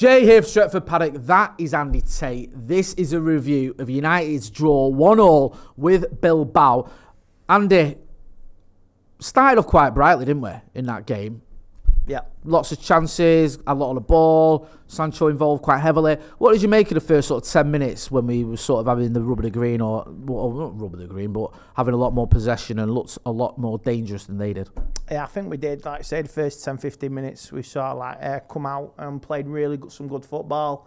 Jay here for Stretford, Paddock. That is Andy Tate. This is a review of United's draw 1-1 with Bilbao. Andy, started off quite brightly, didn't we, in that game? Yeah. Lots of chances, a lot on the ball, Sancho involved quite heavily. What did you make of the first sort of 10 minutes when we were sort of having the rub of the green, or well, not rub of the green, but having a lot more possession and looked a lot more dangerous than they did? Yeah, I think we did. Like I said, the first 10-15 minutes, we saw come out and played some good football.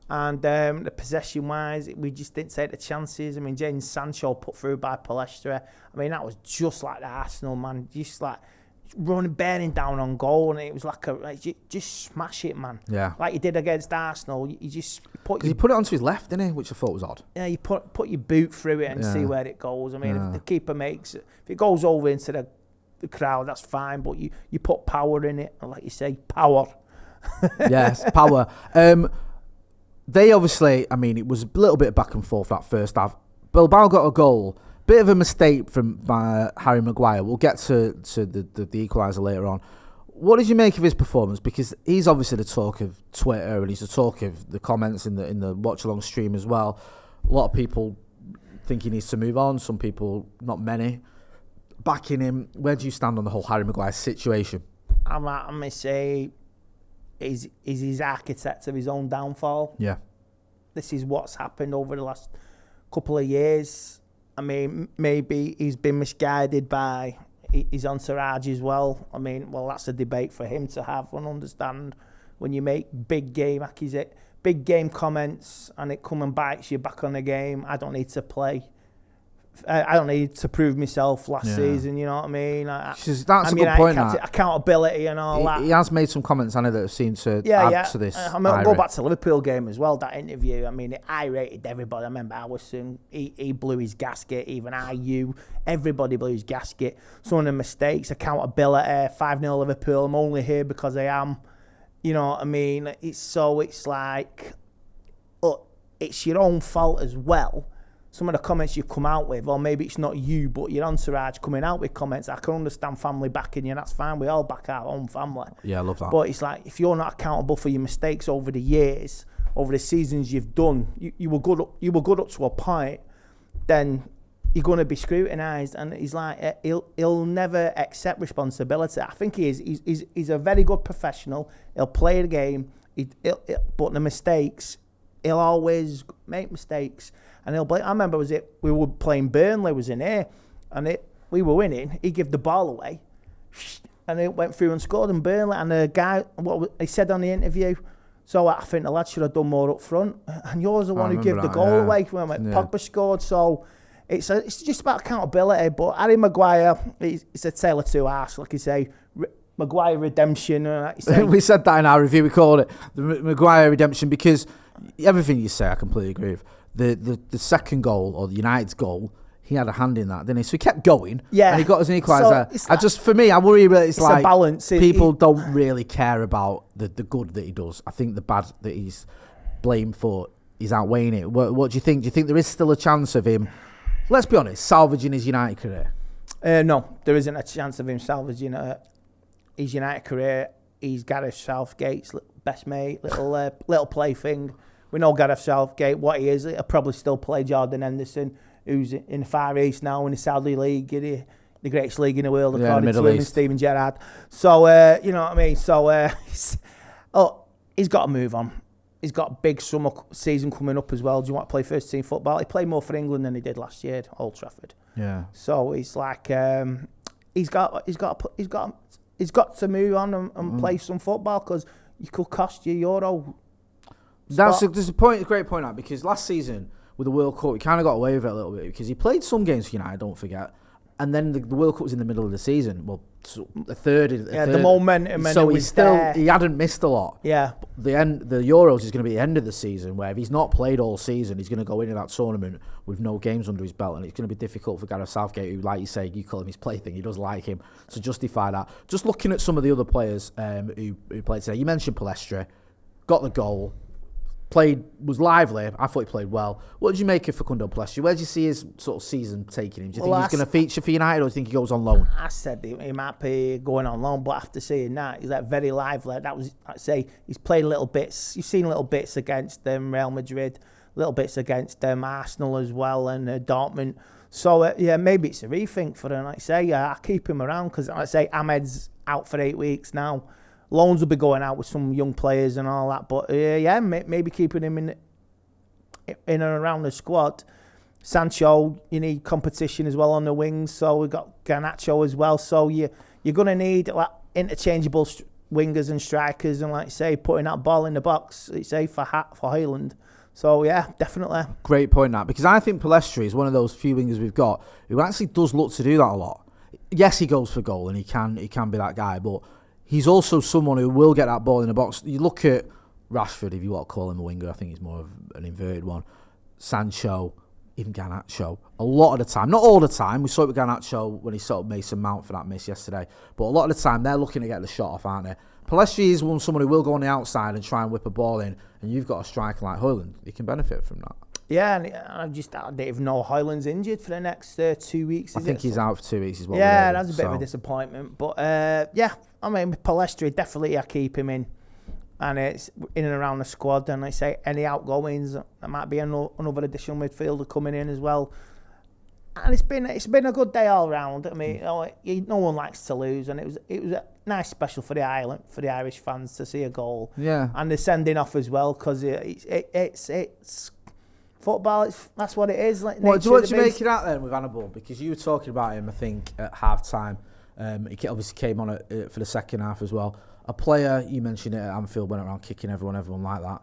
And the possession-wise, we just didn't take the chances. I mean, Jadon Sancho put through by Pellistri. I mean, that was just like the Arsenal, man. Just like running, bearing down on goal, and it was like just smash it, man. Yeah. Like you did against Arsenal, you just put. He put it onto his left, didn't he? Which I thought was odd. Yeah, you put your boot through it and see where it goes. I mean, if the keeper if it goes over into the crowd, that's fine. But you put power in it, and like you say, power. Yes, power. They obviously, I mean, it was a little bit back and forth that first half. Bilbao got a goal. Bit of a mistake from Harry Maguire. We'll get to the equaliser later on. What did you make of his performance? Because he's obviously the talk of Twitter, and he's the talk of the comments in the watch along stream as well. A lot of people think he needs to move on. Some people, not many, backing him. Where do you stand on the whole Harry Maguire situation? I'm gonna say he's his architect of his own downfall. Yeah. This is what's happened over the last couple of years. I mean, maybe he's been misguided by his entourage as well. I mean, well, that's a debate for him to have and understand. When you make big game comments and it come and bites you back on the game, I don't need to play. I don't need to prove myself last season, you know what I mean? That's a good point. Accountability and all that. He has made some comments, I know, that have seemed to add to this. I mean, I'll go back to the Liverpool game as well, that interview. I mean, it irated everybody. I remember Alisson, he blew his gasket, even IU, everybody blew his gasket. Some of the mistakes, accountability, 5-0 Liverpool, I'm only here because I am. You know what I mean? It's like, it's your own fault as well. Some of the comments you come out with, or maybe it's not you, but your entourage coming out with comments. I can understand family backing you, that's fine. We all back our own family. Yeah, I love that. But it's like, if you're not accountable for your mistakes over the years, over the seasons you've done, you were good up to a point, then you're going to be scrutinised. And he's like, he'll never accept responsibility. I think he is. He's a very good professional. He'll play the game, but the mistakes, he'll always make mistakes. And he'll blame. I remember we were playing Burnley, was in here, and we were winning. He gave the ball away, and it went through and scored. And Burnley, and the guy, what he said on the interview. So I think the lad should have done more up front. And you're the one who gave the goal away when Pogba scored. So it's just about accountability. But Harry Maguire, it's a tale of two halves, like you say. Maguire redemption. Like you say. We said that in our review. We called it the Maguire redemption because everything you say, I completely agree with. The second goal, or the United's goal, he had a hand in that, didn't he? So he kept going, and he got us an equaliser. So I worry that it's like a balance. People don't really care about the good that he does. I think the bad that he's blamed for is outweighing it. What do you think? Do you think there is still a chance of him, let's be honest, salvaging his United career? No, there isn't a chance of him salvaging his United career. He's Gareth Southgate's best mate, little plaything. We know Gareth Southgate, what he is. He'll probably still play Jordan Henderson, who's in the Far East now in the Saudi League, the greatest league in the world, according to him and Steven Gerrard. So, you know what I mean? So, he's got to move on. He's got a big summer season coming up as well. Do you want to play first team football? He played more for England than he did last year at Old Trafford. Yeah. So it's like he's got to move on and play some football, because you could cost you Euro. There's a great point out, because last season with the World Cup, he kind of got away with it a little bit because he played some games for United, don't forget, and then the World Cup was in the middle of the season. Well, the third. The momentum. So he hadn't missed a lot. Yeah. The Euros is going to be the end of the season, where if he's not played all season, he's going to go into that tournament with no games under his belt, and it's going to be difficult for Gareth Southgate, who, like you say, you call him his plaything, he does like him, to justify that. Just looking at some of the other players who played today, you mentioned Pellistri, got the goal. was lively. I thought he played well. What did you make of Facundo Pellistri? Where do you see his sort of season taking him? Do you think he's going to feature for United, or do you think he goes on loan? I said he might be going on loan, but after seeing that, he's like very lively. That was, I'd say, he's played little bits. You've seen little bits against Real Madrid, little bits against Arsenal as well, and Dortmund. So yeah, maybe it's a rethink for him. Like I say, I keep him around because, like I say, Ahmed's out for 8 weeks now. Loans will be going out with some young players and all that, but yeah, maybe keeping him in and around the squad. Sancho, you need competition as well on the wings, so we've got Garnacho as well. So you're going to need like interchangeable wingers and strikers, and like I say, putting that ball in the box, say for Højlund. So yeah, definitely. Great point, that, because I think Pellistri is one of those few wingers we've got who actually does look to do that a lot. Yes, he goes for goal and he can be that guy, but he's also someone who will get that ball in the box. You look at Rashford, if you want to call him a winger, I think he's more of an inverted one. Sancho, even Garnacho. A lot of the time, not all the time, we saw it with Garnacho when he sort of Mason Mount for that miss yesterday, but a lot of the time they're looking to get the shot off, aren't they? Pellistri is someone who will go on the outside and try and whip a ball in, and you've got a striker like Højlund. You can benefit from that. Yeah, and I don't even know Højlund's injured for the next 2 weeks. I think he's out for 2 weeks as well. Yeah, that's a bit of a disappointment. But yeah, I mean, with Pellistri, definitely I keep him in. And it's in and around the squad. And I say any outgoings, there might be another additional midfielder coming in as well. And it's been a good day all round. I mean, no one likes to lose, and it was a nice special for the Irish fans to see a goal. Yeah, and the sending off as well, because it's football. That's what it is. Like, what do you make it out then with Hannibal? Because you were talking about him, I think, at half time. He obviously came on for the second half as well. A player, you mentioned it at Anfield, went around kicking everyone like that.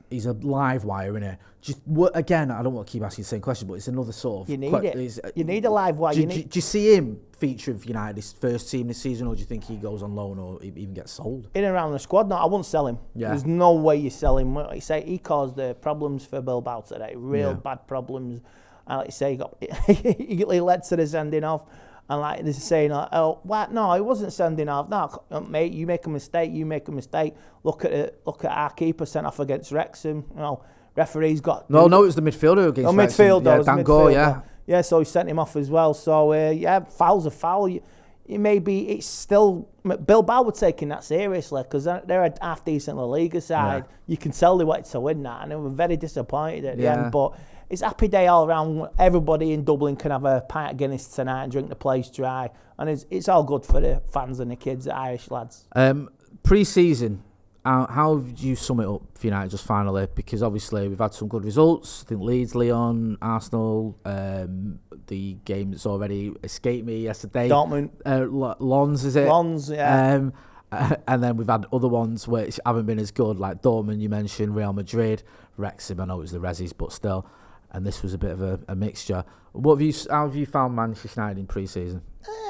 He's a live wire, isn't he? Again, I don't want to keep asking the same question, but it's another sort of... You need it. You need a live wire. Do you see him featuring for United's first team this season, or do you think he goes on loan or even gets sold? In and around the squad? No, I wouldn't sell him. Yeah. There's no way you sell him. Like you say, he caused the problems for Bilbao today. Bad problems. And like you say, he led to the sending off. And like they're saying, oh, what? No, he wasn't sending off. No, mate, you make a mistake. Look at our keeper sent off against Wrexham. You know, referee's got. No, it was the midfielder against Wrexham. Midfielder. Yeah. Yeah, so he sent him off as well. So yeah, foul's a foul. It's still Bilbao were taking that seriously because they're a half decent La Liga side. Yeah. You can tell they wanted to win that, and they were very disappointed at the end. But it's a happy day all around. Everybody in Dublin can have a pint of Guinness tonight and drink the place dry, and it's all good for the fans and the kids, the Irish lads. Pre-season, how do you sum it up for United just finally? Because obviously we've had some good results. I think Leeds, Lyon, Arsenal, the game that's already escaped me yesterday. Dortmund. Lons, is it? Lons, yeah. And then we've had other ones which haven't been as good, like Dortmund, you mentioned, Real Madrid, Wrexham, I know it was the Rezzies, but still. And this was a bit of a mixture. How have you found Manchester United in pre-season?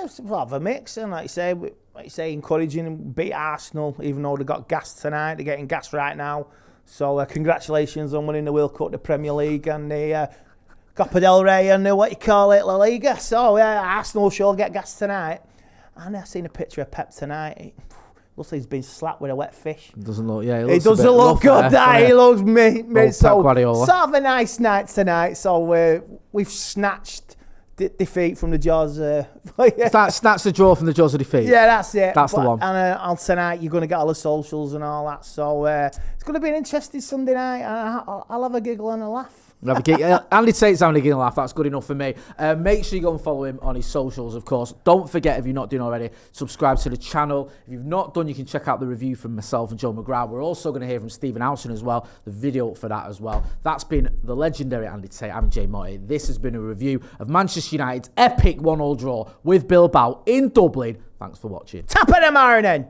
It's sort of a mix, and like you say, encouraging, beat Arsenal, even though they got gassed tonight. They're getting gassed right now. So congratulations on winning the World Cup, the Premier League, and the Copa del Rey, and La Liga. So Arsenal sure get gassed tonight. And I've seen a picture of Pep tonight. Looks like he's been slapped with a wet fish. Doesn't look, yeah. It doesn't look good. He looks so Guardiola. Sort of a nice night tonight. So we've snatched defeat from the jaws. Snatch the draw from the jaws of defeat. Yeah, that's it. That's the one. And on tonight, you're going to get all the socials and all that. So it's going to be an interesting Sunday night. I'll have a giggle and a laugh. Andy Tate's having a giggle and laugh. That's good enough for me. Make sure you go and follow him on his socials, of course. Don't forget, if you're not doing already, subscribe to the channel. If you've not done, you can check out the review from myself and Joe Maguire. We're also going to hear from Stephen Housen as well, the video for that as well. That's been the legendary Andy Tate. I'm Jay Motty. This has been a review of Manchester United's epic 1-1 draw with Bilbao in Dublin. Thanks for watching. Top of the morning.